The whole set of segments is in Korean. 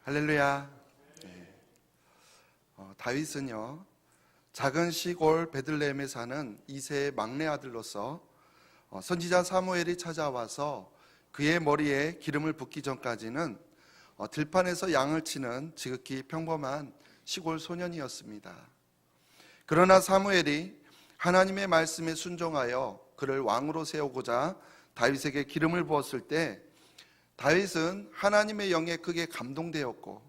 할렐루야. 다윗은요, 작은 시골 베들레헴에 사는 이세의 막내 아들로서 선지자 사무엘이 찾아와서 그의 머리에 기름을 붓기 전까지는 들판에서 양을 치는 지극히 평범한 시골 소년이었습니다. 그러나 사무엘이 하나님의 말씀에 순종하여 그를 왕으로 세우고자 다윗에게 기름을 부었을 때 다윗은 하나님의 영에 크게 감동되었고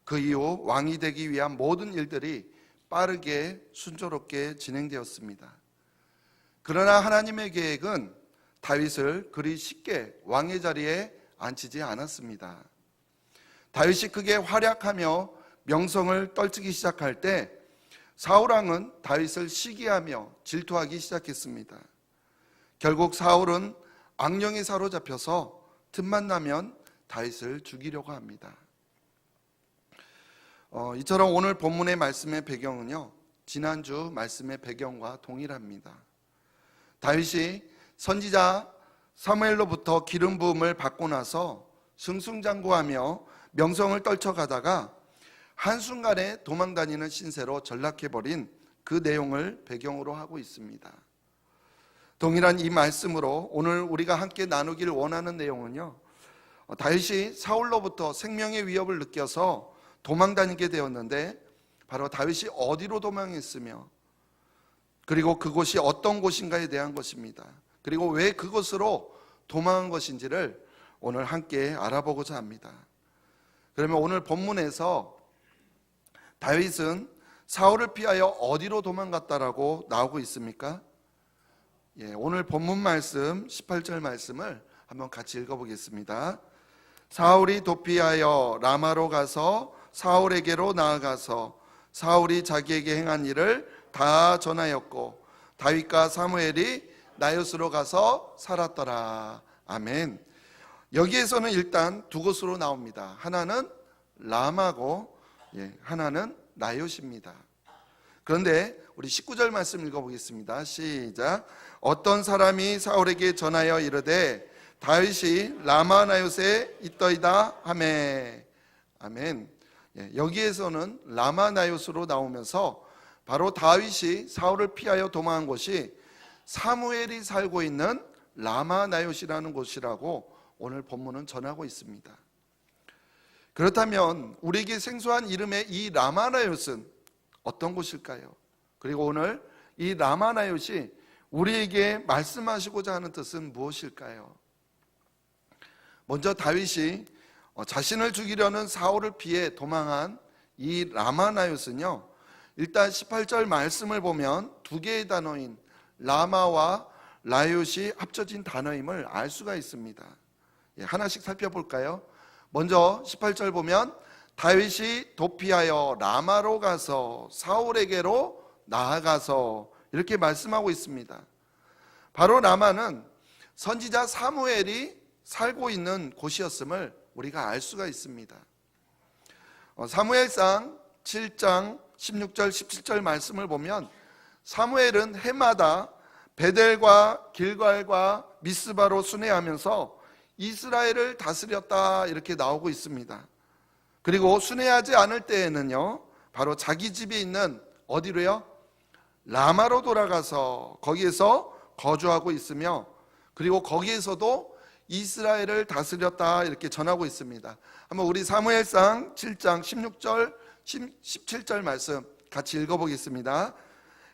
그 이후 왕이 되기 위한 모든 일들이 빠르게 순조롭게 진행되었습니다. 그러나 하나님의 계획은 다윗을 그리 쉽게 왕의 자리에 앉히지 않았습니다. 다윗이 크게 활약하며 명성을 떨치기 시작할 때 사울왕은 다윗을 시기하며 질투하기 시작했습니다. 결국 사울은 악령에 사로잡혀서 틈만 나면 다윗을 죽이려고 합니다. 이처럼 오늘 본문의 말씀의 배경은요, 지난주 말씀의 배경과 동일합니다. 다윗이 선지자 사무엘로부터 기름 부음을 받고 나서 승승장구하며 명성을 떨쳐가다가 한순간에 도망다니는 신세로 전락해버린 그 내용을 배경으로 하고 있습니다. 동일한 이 말씀으로 오늘 우리가 함께 나누길 원하는 내용은요, 다윗이 사울로부터 생명의 위협을 느껴서 도망다니게 되었는데 바로 다윗이 어디로 도망했으며 그리고 그곳이 어떤 곳인가에 대한 것입니다. 그리고 왜 그곳으로 도망한 것인지를 오늘 함께 알아보고자 합니다. 그러면 오늘 본문에서 다윗은 사울을 피하여 어디로 도망갔다라고 나오고 있습니까? 오늘 본문 말씀 18절 말씀을 한번 같이 읽어보겠습니다. 사울이 도피하여 라마로 가서 사울에게로 나아가서 사울이 자기에게 행한 일을 다 전하였고 다윗과 사무엘이 나요스로 가서 살았더라. 아멘. 여기에서는 일단 두 곳으로 나옵니다. 하나는 라마고 하나는 나요스입니다. 그런데 우리 19절 말씀 읽어보겠습니다. 시작. 어떤 사람이 사울에게 전하여 이르되 다윗이 라마 나요스에 있더이다 하매. 아멘. 여기에서는 라마 나요스로 나오면서 바로 다윗이 사울을 피하여 도망한 곳이 사무엘이 살고 있는 라마 나요스라는 곳이라고 오늘 본문은 전하고 있습니다. 그렇다면 우리에게 생소한 이름의 이 라마 나요스는 어떤 곳일까요? 그리고 오늘 이 라마 나요스이 우리에게 말씀하시고자 하는 뜻은 무엇일까요? 먼저 다윗이 자신을 죽이려는 사울을 피해 도망한 이 라마 나요스는요, 일단 18절 말씀을 보면 두 개의 단어인 라마와 나요스이 합쳐진 단어임을 알 수가 있습니다. 하나씩 살펴볼까요? 먼저 18절 보면 다윗이 도피하여 라마로 가서 사울에게로 나아가서 이렇게 말씀하고 있습니다. 바로 라마는 선지자 사무엘이 살고 있는 곳이었음을 우리가 알 수가 있습니다. 사무엘상 7장 16절 17절 말씀을 보면 사무엘은 해마다 베델과 길갈과 미스바로 순회하면서 이스라엘을 다스렸다 이렇게 나오고 있습니다. 그리고 순회하지 않을 때에는요, 바로 자기 집이 있는 어디로요? 라마로 돌아가서 거기에서 거주하고 있으며 그리고 거기에서도 이스라엘을 다스렸다 이렇게 전하고 있습니다. 한번 우리 사무엘상 7장 16절 17절 말씀 같이 읽어보겠습니다.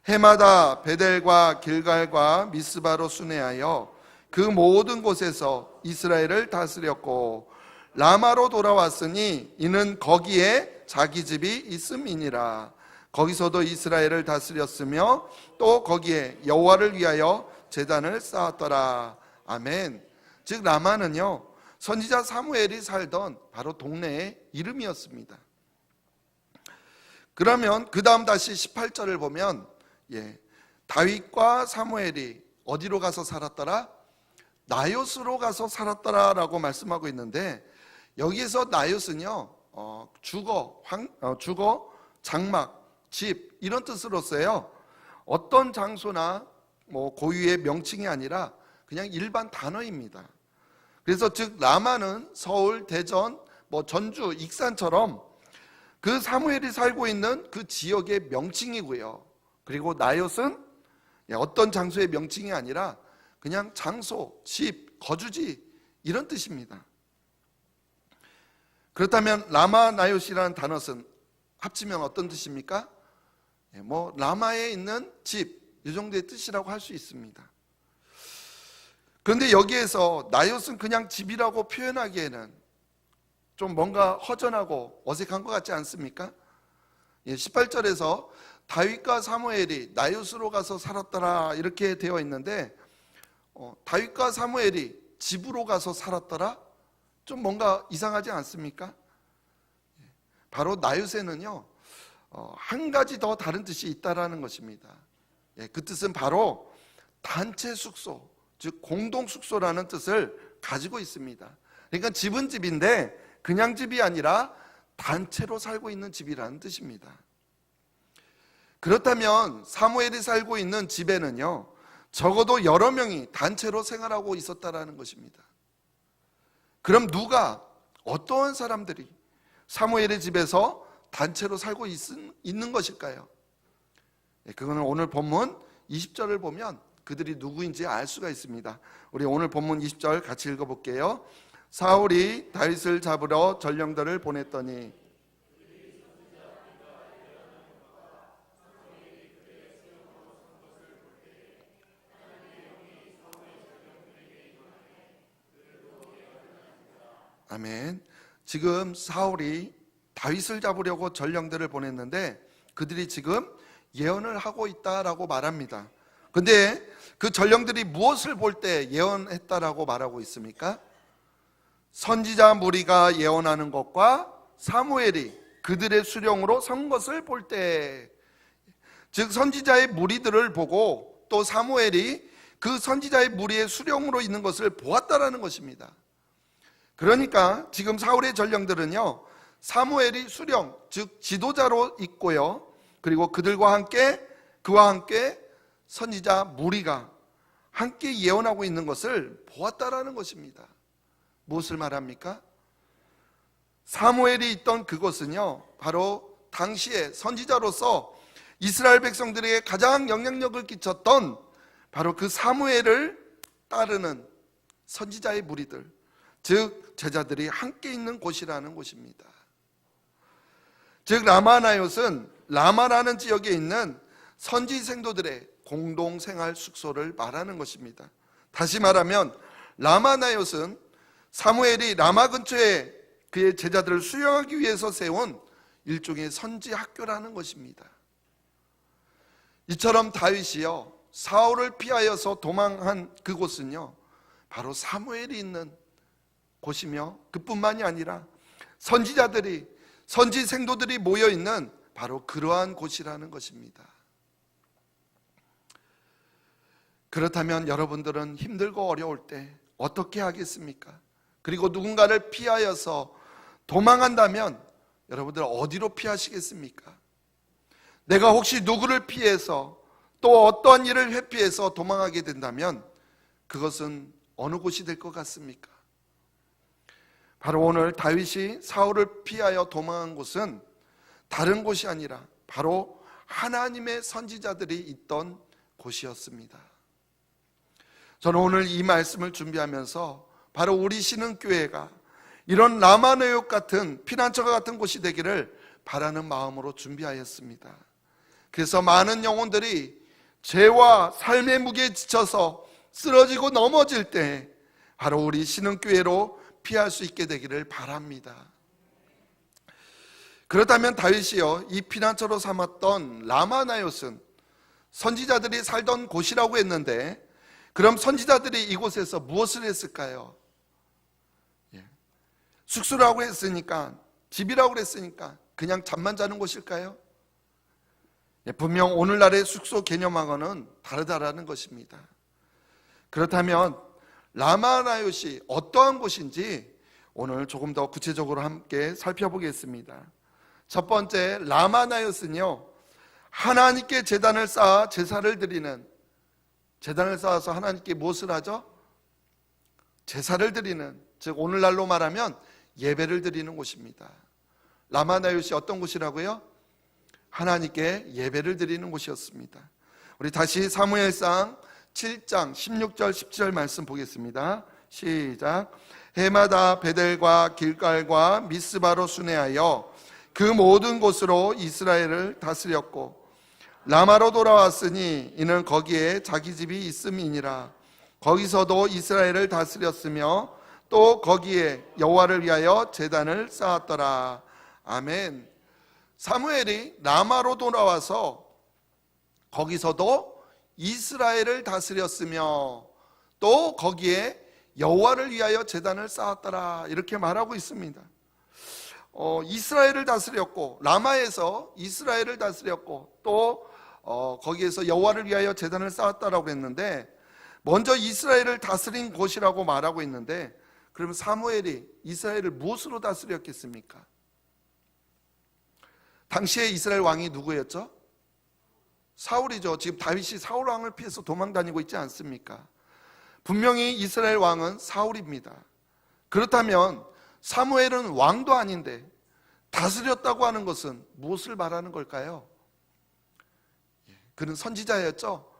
해마다 베델과 길갈과 미스바로 순회하여 그 모든 곳에서 이스라엘을 다스렸고 라마로 돌아왔으니 이는 거기에 자기 집이 있음이니라. 거기서도 이스라엘을 다스렸으며 또 거기에 여호와를 위하여 제단을 쌓았더라. 아멘. 즉 라마는요, 선지자 사무엘이 살던 바로 동네의 이름이었습니다. 그러면 그 다음 다시 18절을 보면 다윗과 사무엘이 어디로 가서 살았더라? 나요스로 가서 살았더라 라고 말씀하고 있는데 여기에서 나요스는요, 주거, 장막, 집 이런 뜻으로 써요. 어떤 장소나 고유의 명칭이 아니라 그냥 일반 단어입니다. 그래서 즉 라마는 서울, 대전, 전주, 익산처럼 그 사무엘이 살고 있는 그 지역의 명칭이고요. 그리고 나옳은 어떤 장소의 명칭이 아니라 그냥 장소, 집, 거주지 이런 뜻입니다. 그렇다면 라마 나옳이라는 단어는 합치면 어떤 뜻입니까? 라마에 있는 집, 이 정도의 뜻이라고 할 수 있습니다. 그런데 여기에서 나옳은 그냥 집이라고 표현하기에는 좀 뭔가 허전하고 어색한 것 같지 않습니까? 18절에서 다윗과 사무엘이 나옳으로 가서 살았더라 이렇게 되어 있는데 다윗과 사무엘이 집으로 가서 살았더라? 좀 뭔가 이상하지 않습니까? 바로 나옳에는요 한 가지 더 다른 뜻이 있다라는 것입니다. 그 뜻은 바로 단체 숙소, 즉 공동 숙소라는 뜻을 가지고 있습니다. 그러니까 집은 집인데 그냥 집이 아니라 단체로 살고 있는 집이라는 뜻입니다. 그렇다면 사무엘이 살고 있는 집에는요 적어도 여러 명이 단체로 생활하고 있었다라는 것입니다. 그럼 누가, 어떠한 사람들이 사무엘의 집에서 단체로 살고 있는 것일까요? 그거는 오늘 본문 20절을 보면 그들이 누구인지 알 수가 있습니다. 우리 오늘 본문 20절 같이 읽어볼게요. 사울이 다윗을 잡으러 전령들을 보냈더니 아멘. 지금 사울이 다윗을 잡으려고 전령들을 보냈는데 그들이 지금 예언을 하고 있다라고 말합니다. 근데 그 전령들이 무엇을 볼 때 예언했다라고 말하고 있습니까? 선지자 무리가 예언하는 것과 사무엘이 그들의 수령으로 선 것을 볼 때, 즉 선지자의 무리들을 보고 또 사무엘이 그 선지자의 무리의 수령으로 있는 것을 보았다라는 것입니다. 그러니까 지금 사울의 전령들은요 사무엘이 수령, 즉 지도자로 있고요 그리고 그와 함께 선지자 무리가 함께 예언하고 있는 것을 보았다라는 것입니다. 무엇을 말합니까? 사무엘이 있던 그곳은요 바로 당시에 선지자로서 이스라엘 백성들에게 가장 영향력을 끼쳤던 바로 그 사무엘을 따르는 선지자의 무리들, 즉 제자들이 함께 있는 곳이라는 곳입니다. 즉 라마 나옳은 라마라는 지역에 있는 선지 생도들의 공동생활 숙소를 말하는 것입니다. 다시 말하면 라마 나옳은 사무엘이 라마 근처에 그의 제자들을 수용하기 위해서 세운 일종의 선지 학교라는 것입니다. 이처럼 다윗이요 사울을 피하여서 도망한 그곳은요 바로 사무엘이 있는 곳이며 그뿐만이 아니라 선지자들이, 선지 생도들이 모여있는 바로 그러한 곳이라는 것입니다. 그렇다면 여러분들은 힘들고 어려울 때 어떻게 하겠습니까? 그리고 누군가를 피하여서 도망한다면 여러분들 어디로 피하시겠습니까? 내가 혹시 누구를 피해서 또 어떠한 일을 회피해서 도망하게 된다면 그것은 어느 곳이 될 것 같습니까? 바로 오늘 다윗이 사울을 피하여 도망한 곳은 다른 곳이 아니라 바로 하나님의 선지자들이 있던 곳이었습니다. 저는 오늘 이 말씀을 준비하면서 바로 우리 신흥교회가 이런 라마 나옳 같은 피난처가 같은 곳이 되기를 바라는 마음으로 준비하였습니다. 그래서 많은 영혼들이 죄와 삶의 무게에 지쳐서 쓰러지고 넘어질 때 바로 우리 신흥교회로 피할 수 있게 되기를 바랍니다. 그렇다면 다윗이요 이 피난처로 삼았던 라마 나옳은 선지자들이 살던 곳이라고 했는데 그럼 선지자들이 이곳에서 무엇을 했을까요? 숙소라고 했으니까, 집이라고 했으니까 그냥 잠만 자는 곳일까요? 분명 오늘날의 숙소 개념하고는 다르다라는 것입니다. 그렇다면 라마 나옳이 어떠한 곳인지 오늘 조금 더 구체적으로 함께 살펴보겠습니다. 첫 번째, 라마 나옳은요 하나님께 제단을 쌓아 제사를 드리는, 제단을 쌓아서 하나님께 무엇을 하죠? 제사를 드리는, 즉 오늘날로 말하면 예배를 드리는 곳입니다. 라마나요시 어떤 곳이라고요? 하나님께 예배를 드리는 곳이었습니다. 우리 다시 사무엘상 7장 16절 17절 말씀 보겠습니다. 시작. 해마다 베델과 길갈과 미스바로 순회하여 그 모든 곳으로 이스라엘을 다스렸고 라마로 돌아왔으니 이는 거기에 자기 집이 있음이니라. 거기서도 이스라엘을 다스렸으며 또 거기에 여호와를 위하여 제단을 쌓았더라. 아멘. 사무엘이 라마로 돌아와서 거기서도 이스라엘을 다스렸으며 또 거기에 여호와를 위하여 제단을 쌓았더라, 이렇게 말하고 있습니다. 이스라엘을 다스렸고, 라마에서 이스라엘을 다스렸고, 또 거기에서 여호와를 위하여 제단을 쌓았다라고 했는데, 먼저 이스라엘을 다스린 곳이라고 말하고 있는데, 그러면 사무엘이 이스라엘을 무엇으로 다스렸겠습니까? 당시에 이스라엘 왕이 누구였죠? 사울이죠. 지금 다윗이 사울 왕을 피해서 도망다니고 있지 않습니까? 분명히 이스라엘 왕은 사울입니다. 그렇다면 사무엘은 왕도 아닌데 다스렸다고 하는 것은 무엇을 말하는 걸까요? 그는 선지자였죠.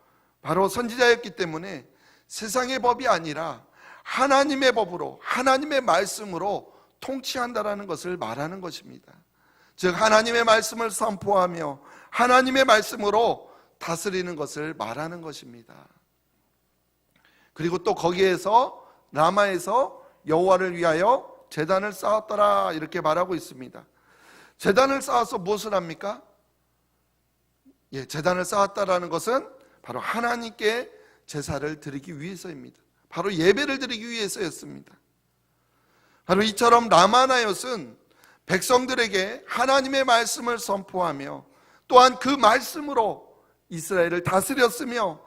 바로 선지자였기 때문에 세상의 법이 아니라 하나님의 법으로, 하나님의 말씀으로 통치한다라는 것을 말하는 것입니다. 즉 하나님의 말씀을 선포하며 하나님의 말씀으로 다스리는 것을 말하는 것입니다. 그리고 또 거기에서 라마에서 여호와를 위하여 제단을 쌓았더라, 이렇게 말하고 있습니다. 제단을 쌓아서 무엇을 합니까? 제단을 쌓았다라는 것은 바로 하나님께 제사를 드리기 위해서입니다. 바로 예배를 드리기 위해서였습니다. 바로 이처럼 라마나옅은 백성들에게 하나님의 말씀을 선포하며 또한 그 말씀으로 이스라엘을 다스렸으며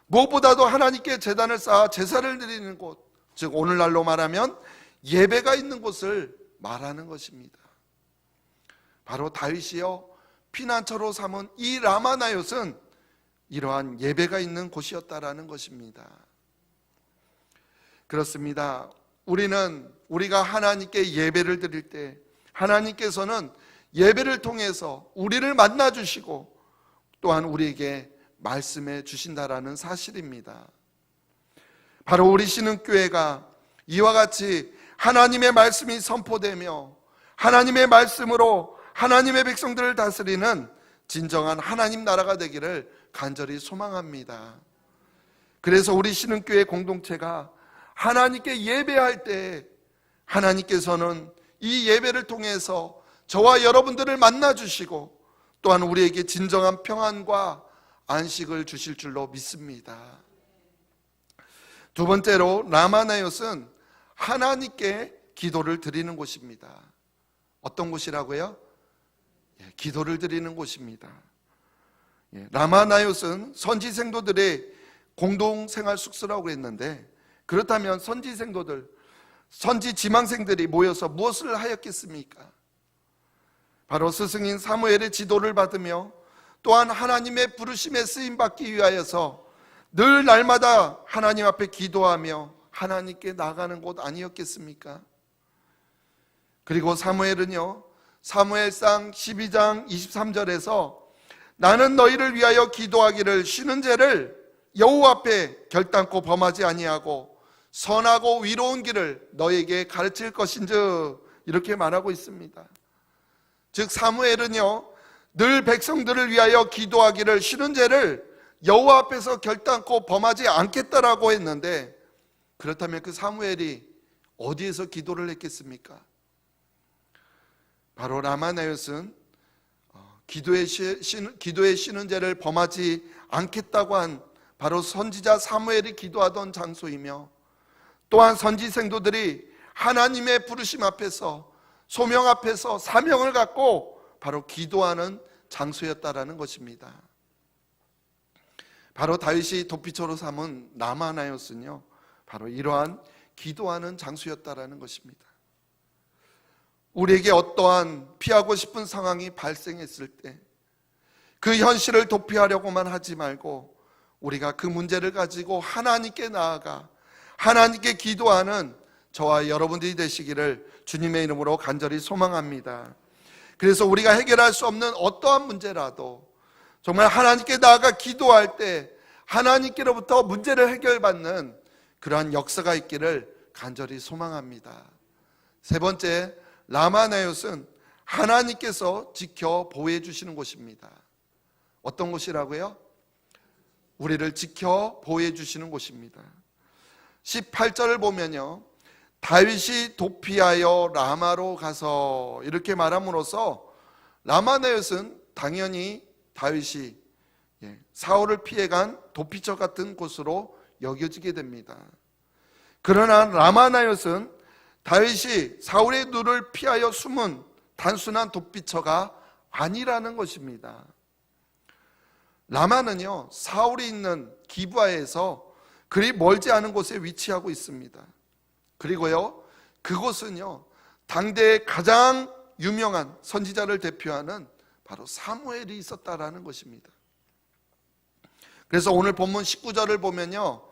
무엇보다도 하나님께 제단을 쌓아 제사를 드리는 곳, 즉 오늘날로 말하면 예배가 있는 곳을 말하는 것입니다. 바로 다윗이요 피난처로 삼은 이 라마나옅은 이러한 예배가 있는 곳이었다라는 것입니다. 그렇습니다. 우리가 하나님께 예배를 드릴 때 하나님께서는 예배를 통해서 우리를 만나 주시고 또한 우리에게 말씀해 주신다라는 사실입니다. 바로 우리 신흥교회가 이와 같이 하나님의 말씀이 선포되며 하나님의 말씀으로 하나님의 백성들을 다스리는 진정한 하나님 나라가 되기를 간절히 소망합니다. 그래서 우리 신흥교회 공동체가 하나님께 예배할 때 하나님께서는 이 예배를 통해서 저와 여러분들을 만나주시고 또한 우리에게 진정한 평안과 안식을 주실 줄로 믿습니다. 두 번째로 라마나옅은 하나님께 기도를 드리는 곳입니다. 어떤 곳이라고요? 기도를 드리는 곳입니다. 라마나옅은 선지 생도들의 공동생활 숙소라고 했는데, 그렇다면 선지 지망생들이 모여서 무엇을 하였겠습니까? 바로 스승인 사무엘의 지도를 받으며 또한 하나님의 부르심에 쓰임받기 위하여서 늘 날마다 하나님 앞에 기도하며 하나님께 나아가는 곳 아니었겠습니까? 그리고 사무엘은요, 사무엘상 12장 23절에서 나는 너희를 위하여 기도하기를 쉬는 죄를 여호와 앞에 결단코 범하지 아니하고 선하고 위로운 길을 너에게 가르칠 것인즉, 이렇게 말하고 있습니다. 즉 사무엘은요 늘 백성들을 위하여 기도하기를 쉬는 죄를 여호와 앞에서 결단코 범하지 않겠다라고 했는데, 그렇다면 그 사무엘이 어디에서 기도를 했겠습니까? 바로 라마나옅은 기도에 쉬는 죄를 범하지 않겠다고 한 바로 선지자 사무엘이 기도하던 장소이며, 또한 선지 생도들이 하나님의 부르심 앞에서 소명 앞에서 사명을 갖고 바로 기도하는 장소였다라는 것입니다. 바로 다윗이 도피처로 삼은 라마나옅은요 바로 이러한 기도하는 장소였다라는 것입니다. 우리에게 어떠한 피하고 싶은 상황이 발생했을 때 그 현실을 도피하려고만 하지 말고 우리가 그 문제를 가지고 하나님께 나아가 하나님께 기도하는 저와 여러분들이 되시기를 주님의 이름으로 간절히 소망합니다. 그래서 우리가 해결할 수 없는 어떠한 문제라도 정말 하나님께 나아가 기도할 때 하나님께로부터 문제를 해결받는 그러한 역사가 있기를 간절히 소망합니다. 세 번째, 라마나요스는 하나님께서 지켜 보호해 주시는 곳입니다. 어떤 곳이라고요? 우리를 지켜 보호해 주시는 곳입니다. 18절을 보면요, 다윗이 도피하여 라마로 가서 이렇게 말함으로써 라마나요스는 당연히 다윗이 사울을 피해간 도피처 같은 곳으로 여겨지게 됩니다. 그러나 라마나요스는 다윗이 사울의 눈을 피하여 숨은 단순한 도피처가 아니라는 것입니다. 라마는요, 사울이 있는 기브아에서 그리 멀지 않은 곳에 위치하고 있습니다. 그리고요, 그곳은요, 당대의 가장 유명한 선지자를 대표하는 바로 사무엘이 있었다라는 것입니다. 그래서 오늘 본문 19절을 보면요,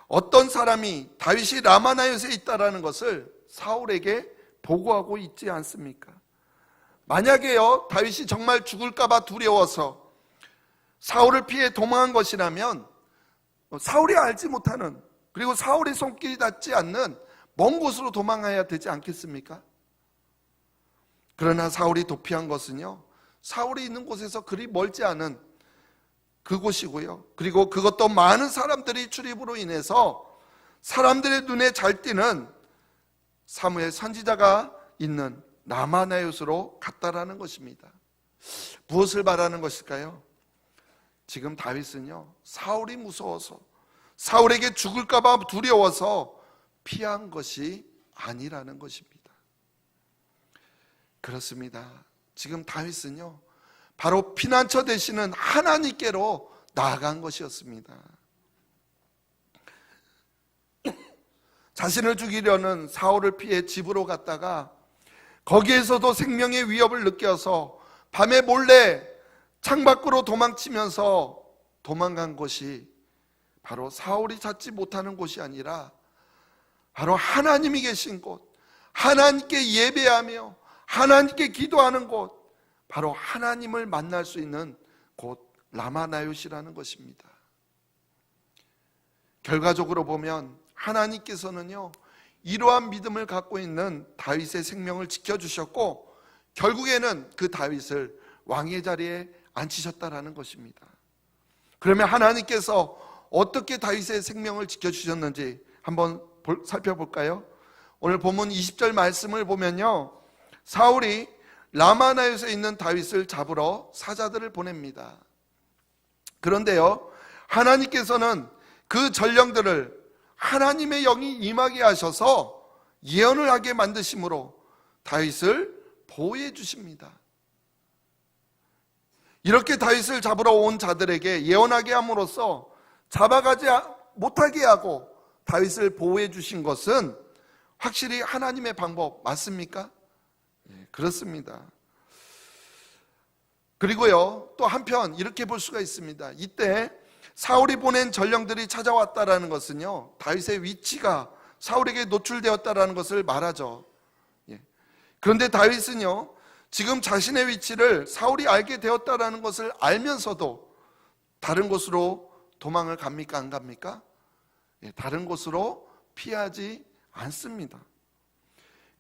어떤 사람이 다윗이 라마나요스에 있다라는 것을 사울에게 보고하고 있지 않습니까? 만약에요, 다윗이 정말 죽을까봐 두려워서 사울을 피해 도망한 것이라면 사울이 알지 못하는, 그리고 사울의 손길이 닿지 않는 먼 곳으로 도망해야 되지 않겠습니까? 그러나 사울이 도피한 것은요, 사울이 있는 곳에서 그리 멀지 않은 그곳이고요, 그리고 그것도 많은 사람들이 출입으로 인해서 사람들의 눈에 잘 띄는 사무엘 선지자가 있는 라마나요스로 갔다라는 것입니다. 무엇을 말하는 것일까요? 지금 다윗은요, 사울이 무서워서, 사울에게 죽을까봐 두려워서 피한 것이 아니라는 것입니다. 그렇습니다. 지금 다윗은요, 바로 피난처 되시는 하나님께로 나아간 것이었습니다. 자신을 죽이려는 사울을 피해 집으로 갔다가 거기에서도 생명의 위협을 느껴서 밤에 몰래 창밖으로 도망치면서 도망간 곳이 바로 사울이 찾지 못하는 곳이 아니라 바로 하나님이 계신 곳, 하나님께 예배하며 하나님께 기도하는 곳, 바로 하나님을 만날 수 있는 곳 라마나요시라는 것입니다. 결과적으로 보면 하나님께서는요, 이러한 믿음을 갖고 있는 다윗의 생명을 지켜주셨고 결국에는 그 다윗을 왕의 자리에 앉히셨다라는 것입니다. 그러면 하나님께서 어떻게 다윗의 생명을 지켜주셨는지 한번 살펴볼까요? 오늘 본문 20절 말씀을 보면요, 사울이 라마나요스에 있는 다윗을 잡으러 사자들을 보냅니다. 그런데요, 하나님께서는 그 전령들을 하나님의 영이 임하게 하셔서 예언을 하게 만드심으로 다윗을 보호해 주십니다. 이렇게 다윗을 잡으러 온 자들에게 예언하게 함으로써 잡아가지 못하게 하고 다윗을 보호해 주신 것은 확실히 하나님의 방법 맞습니까? 네, 그렇습니다. 그리고요, 또 한편 이렇게 볼 수가 있습니다. 이때 사울이 보낸 전령들이 찾아왔다라는 것은요, 다윗의 위치가 사울에게 노출되었다라는 것을 말하죠. 그런데 다윗은요, 지금 자신의 위치를 사울이 알게 되었다라는 것을 알면서도 다른 곳으로 도망을 갑니까? 안 갑니까? 다른 곳으로 피하지 않습니다.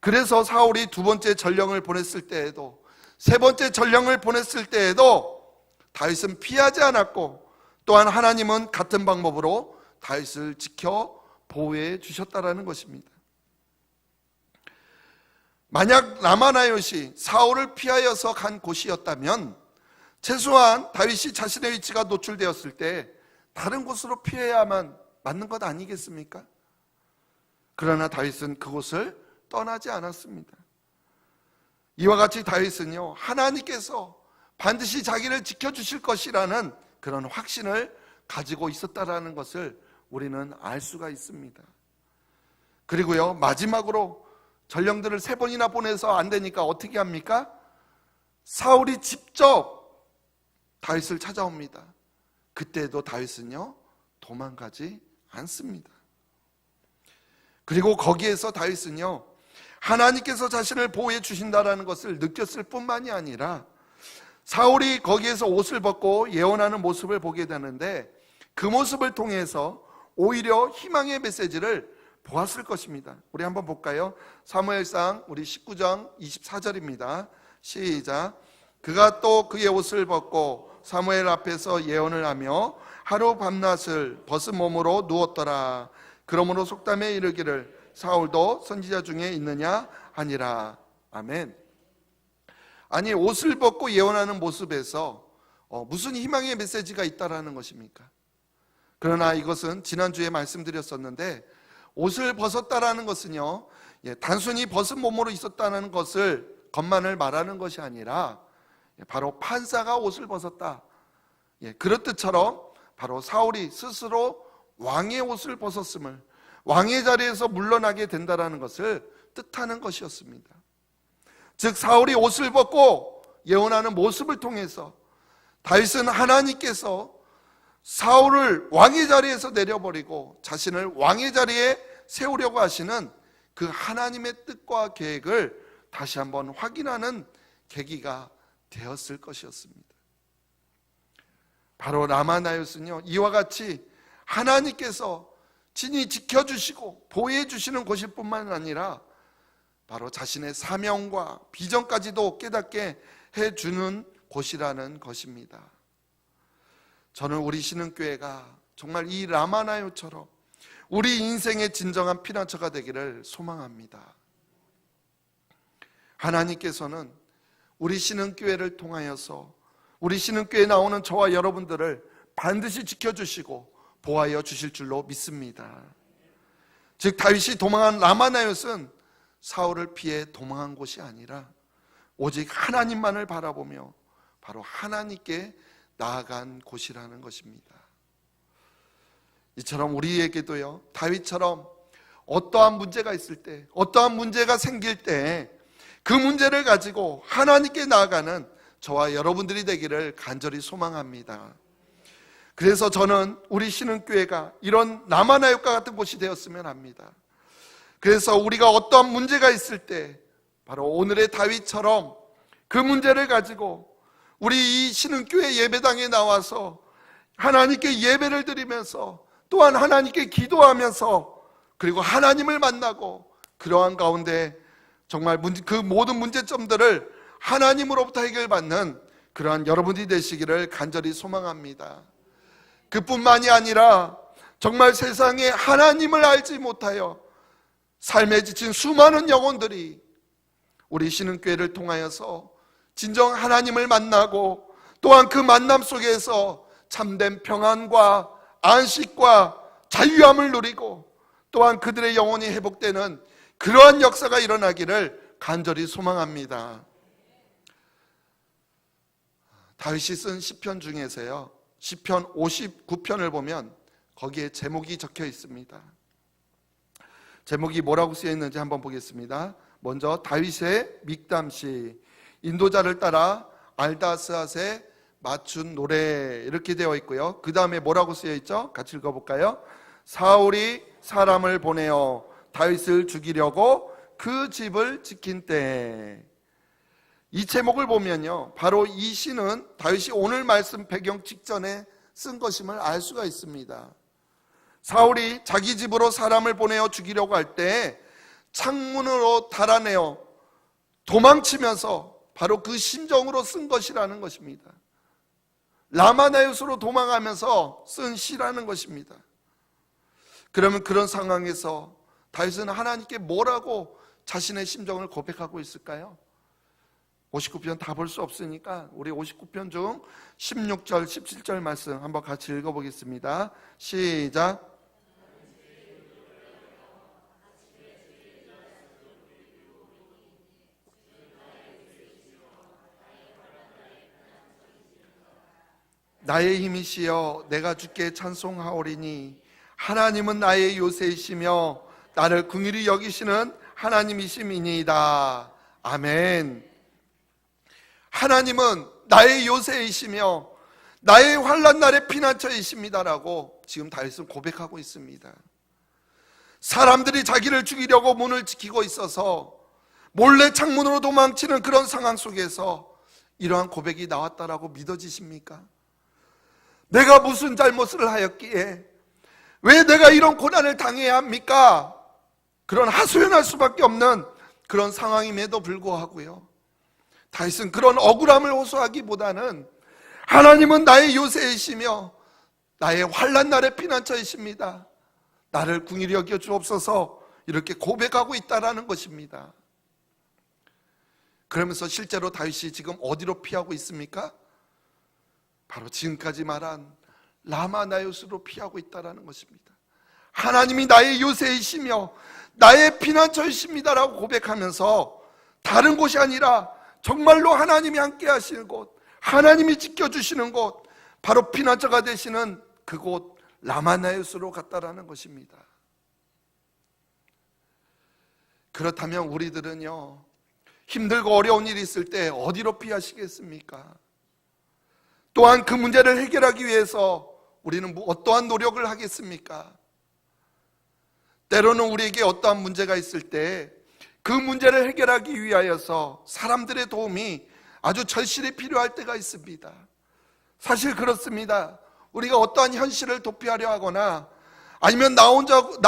그래서 사울이 두 번째 전령을 보냈을 때에도, 세 번째 전령을 보냈을 때에도 다윗은 피하지 않았고, 또한 하나님은 같은 방법으로 다윗을 지켜 보호해 주셨다라는 것입니다. 만약 라마나요시 사울을 피하여서 간 곳이었다면 최소한 다윗이 자신의 위치가 노출되었을 때 다른 곳으로 피해야만 맞는 것 아니겠습니까? 그러나 다윗은 그곳을 떠나지 않았습니다. 이와 같이 다윗은요, 하나님께서 반드시 자기를 지켜주실 것이라는 그런 확신을 가지고 있었다라는 것을 우리는 알 수가 있습니다. 그리고요, 마지막으로 전령들을 3번이나 보내서 안 되니까 어떻게 합니까? 사울이 직접 다윗을 찾아옵니다. 그때도 다윗은요, 도망가지 않습니다. 그리고 거기에서 다윗은요, 하나님께서 자신을 보호해 주신다라는 것을 느꼈을 뿐만이 아니라 사울이 거기에서 옷을 벗고 예언하는 모습을 보게 되는데 그 모습을 통해서 오히려 희망의 메시지를 보았을 것입니다. 우리 한번 볼까요? 사무엘상 우리 19장 24절입니다. 시작. 그가 또 그의 옷을 벗고 사무엘 앞에서 예언을 하며 하루 밤낮을 벗은 몸으로 누웠더라. 그러므로 속담에 이르기를 사울도 선지자 중에 있느냐 하니라. 아멘. 아니, 옷을 벗고 예언하는 모습에서 무슨 희망의 메시지가 있다라는 것입니까? 그러나 이것은 지난주에 말씀드렸었는데 옷을 벗었다라는 것은요, 단순히 벗은 몸으로 있었다는 것만을 말하는 것이 아니라 바로 판사가 옷을 벗었다, 그런 뜻처럼 바로 사울이 스스로 왕의 옷을 벗었음을, 왕의 자리에서 물러나게 된다라는 것을 뜻하는 것이었습니다. 즉 사울이 옷을 벗고 예언하는 모습을 통해서 다윗은 하나님께서 사울을 왕의 자리에서 내려버리고 자신을 왕의 자리에 세우려고 하시는 그 하나님의 뜻과 계획을 다시 한번 확인하는 계기가 되었을 것이었습니다. 바로 라마나요스는요, 이와 같이 하나님께서 친히 지켜주시고 보호해 주시는 곳일 뿐만 아니라 바로 자신의 사명과 비전까지도 깨닫게 해주는 곳이라는 것입니다. 저는 우리 신흥교회가 정말 이 라마나요처럼 우리 인생의 진정한 피난처가 되기를 소망합니다. 하나님께서는 우리 신흥교회를 통하여서 우리 신흥교회에 나오는 저와 여러분들을 반드시 지켜주시고 보호하여 주실 줄로 믿습니다. 즉 다윗이 도망한 라마나요스는 사울을 피해 도망한 곳이 아니라 오직 하나님만을 바라보며 바로 하나님께 나아간 곳이라는 것입니다. 이처럼 우리에게도요, 다윗처럼 어떠한 문제가 있을 때, 어떠한 문제가 생길 때 그 문제를 가지고 하나님께 나아가는 저와 여러분들이 되기를 간절히 소망합니다. 그래서 저는 우리 신흥교회가 이런 라마나요과 같은 곳이 되었으면 합니다. 그래서 우리가 어떠한 문제가 있을 때 바로 오늘의 다윗처럼 그 문제를 가지고 우리 이 신흥교회 예배당에 나와서 하나님께 예배를 드리면서 또한 하나님께 기도하면서 그리고 하나님을 만나고 그러한 가운데 정말 그 모든 문제점들을 하나님으로부터 해결받는 그러한 여러분이 되시기를 간절히 소망합니다. 그뿐만이 아니라 정말 세상에 하나님을 알지 못하여 삶에 지친 수많은 영혼들이 우리 신흥교회를 통하여서 진정 하나님을 만나고 또한 그 만남 속에서 참된 평안과 안식과 자유함을 누리고 또한 그들의 영혼이 회복되는 그러한 역사가 일어나기를 간절히 소망합니다. 다윗이 쓴 시편 중에서요, 시편 59편을 보면 거기에 제목이 적혀 있습니다. 제목이 뭐라고 쓰여 있는지 한번 보겠습니다. 먼저 다윗의 믹담시, 인도자를 따라 알다스앗에 맞춘 노래, 이렇게 되어 있고요. 그 다음에 뭐라고 쓰여 있죠? 같이 읽어볼까요? 사울이 사람을 보내어 다윗을 죽이려고 그 집을 지킨 때. 이 제목을 보면요, 바로 이 시는 다윗이 오늘 말씀 배경 직전에 쓴 것임을 알 수가 있습니다. 사울이 자기 집으로 사람을 보내어 죽이려고 할 때 창문으로 달아내어 도망치면서 바로 그 심정으로 쓴 것이라는 것입니다. 라마나요스로 도망하면서 쓴 시라는 것입니다. 그러면 그런 상황에서 다윗은 하나님께 뭐라고 자신의 심정을 고백하고 있을까요? 59편 다 볼 수 없으니까 우리 59편 중 16절, 17절 말씀 한번 같이 읽어보겠습니다. 시작. 나의 힘이시여 내가 주께 찬송하오리니 하나님은 나의 요새이시며 나를 긍휼히 여기시는 하나님이심이니이다. 아멘. 하나님은 나의 요새이시며 나의 환난 날의 피난처이십니다라고 지금 다윗은 고백하고 있습니다. 사람들이 자기를 죽이려고 문을 지키고 있어서 몰래 창문으로 도망치는 그런 상황 속에서 이러한 고백이 나왔다라고 믿어지십니까? 내가 무슨 잘못을 하였기에 왜 내가 이런 고난을 당해야 합니까? 그런 하소연할 수밖에 없는 그런 상황임에도 불구하고요, 다윗은 그런 억울함을 호소하기보다는 하나님은 나의 요새이시며 나의 환난 날의 피난처이십니다. 나를 긍휼히 여겨 주옵소서, 이렇게 고백하고 있다라는 것입니다. 그러면서 실제로 다윗이 지금 어디로 피하고 있습니까? 바로 지금까지 말한 라마나요스로 피하고 있다라는 것입니다. 하나님이 나의 요새이시며 나의 피난처이십니다라고 고백하면서 다른 곳이 아니라 정말로 하나님이 함께 하시는 곳, 하나님이 지켜주시는 곳, 바로 피난처가 되시는 그곳 라마나요스로 갔다라는 것입니다. 그렇다면 우리들은요, 힘들고 어려운 일이 있을 때 어디로 피하시겠습니까? 또한 그 문제를 해결하기 위해서 우리는 어떠한 노력을 하겠습니까? 때로는 우리에게 어떠한 문제가 있을 때 그 문제를 해결하기 위하여서 사람들의 도움이 아주 절실히 필요할 때가 있습니다. 사실 그렇습니다. 우리가 어떠한 현실을 도피하려 하거나 아니면 나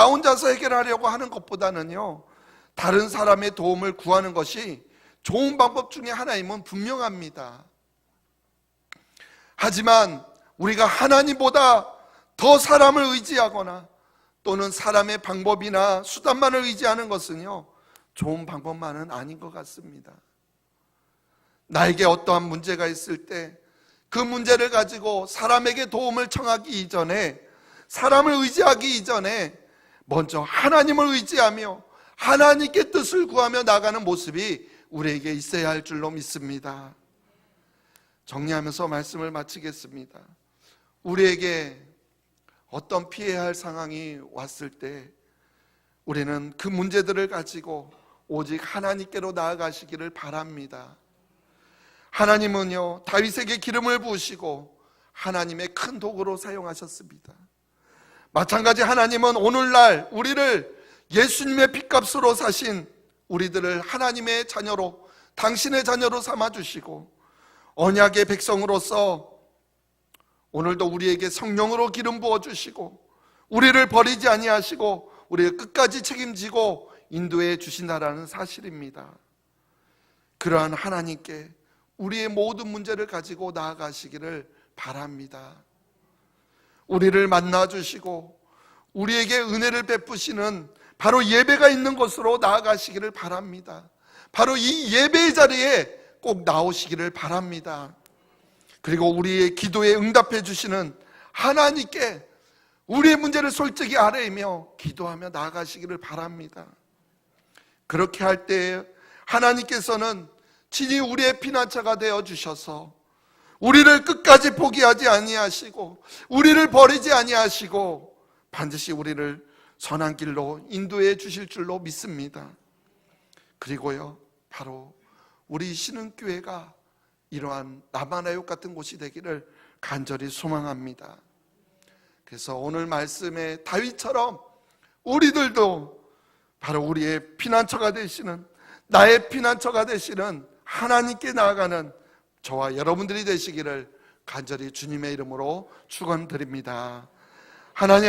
혼자서 해결하려고 하는 것보다는요, 다른 사람의 도움을 구하는 것이 좋은 방법 중에 하나임은 분명합니다. 하지만 우리가 하나님보다 더 사람을 의지하거나 또는 사람의 방법이나 수단만을 의지하는 것은요, 좋은 방법만은 아닌 것 같습니다. 나에게 어떠한 문제가 있을 때 그 문제를 가지고 사람에게 도움을 청하기 이전에, 사람을 의지하기 이전에 먼저 하나님을 의지하며 하나님께 뜻을 구하며 나가는 모습이 우리에게 있어야 할 줄로 믿습니다. 정리하면서 말씀을 마치겠습니다. 우리에게 어떤 피해야 할 상황이 왔을 때 우리는 그 문제들을 가지고 오직 하나님께로 나아가시기를 바랍니다. 하나님은요, 다윗에게 기름을 부으시고 하나님의 큰 도구로 사용하셨습니다. 마찬가지 하나님은 오늘날 우리를 예수님의 핏값으로 사신 우리들을 하나님의 자녀로, 당신의 자녀로 삼아주시고 언약의 백성으로서 오늘도 우리에게 성령으로 기름 부어주시고 우리를 버리지 아니하시고 우리를 끝까지 책임지고 인도해 주신다라는 사실입니다. 그러한 하나님께 우리의 모든 문제를 가지고 나아가시기를 바랍니다. 우리를 만나주시고 우리에게 은혜를 베푸시는 바로 예배가 있는 곳으로 나아가시기를 바랍니다. 바로 이 예배의 자리에 꼭 나오시기를 바랍니다. 그리고 우리의 기도에 응답해 주시는 하나님께 우리의 문제를 솔직히 아뢰며 기도하며 나아가시기를 바랍니다. 그렇게 할 때 하나님께서는 친히 우리의 피난처가 되어 주셔서 우리를 끝까지 포기하지 아니하시고 우리를 버리지 아니하시고 반드시 우리를 선한 길로 인도해 주실 줄로 믿습니다. 그리고요, 바로 우리 신흥교회가 이러한 라마나요 같은 곳이 되기를 간절히 소망합니다. 그래서 오늘 말씀에 다윗처럼 우리들도 바로 우리의 피난처가 되시는, 나의 피난처가 되시는 하나님께 나아가는 저와 여러분들이 되시기를 간절히 주님의 이름으로 축원드립니다. 하나님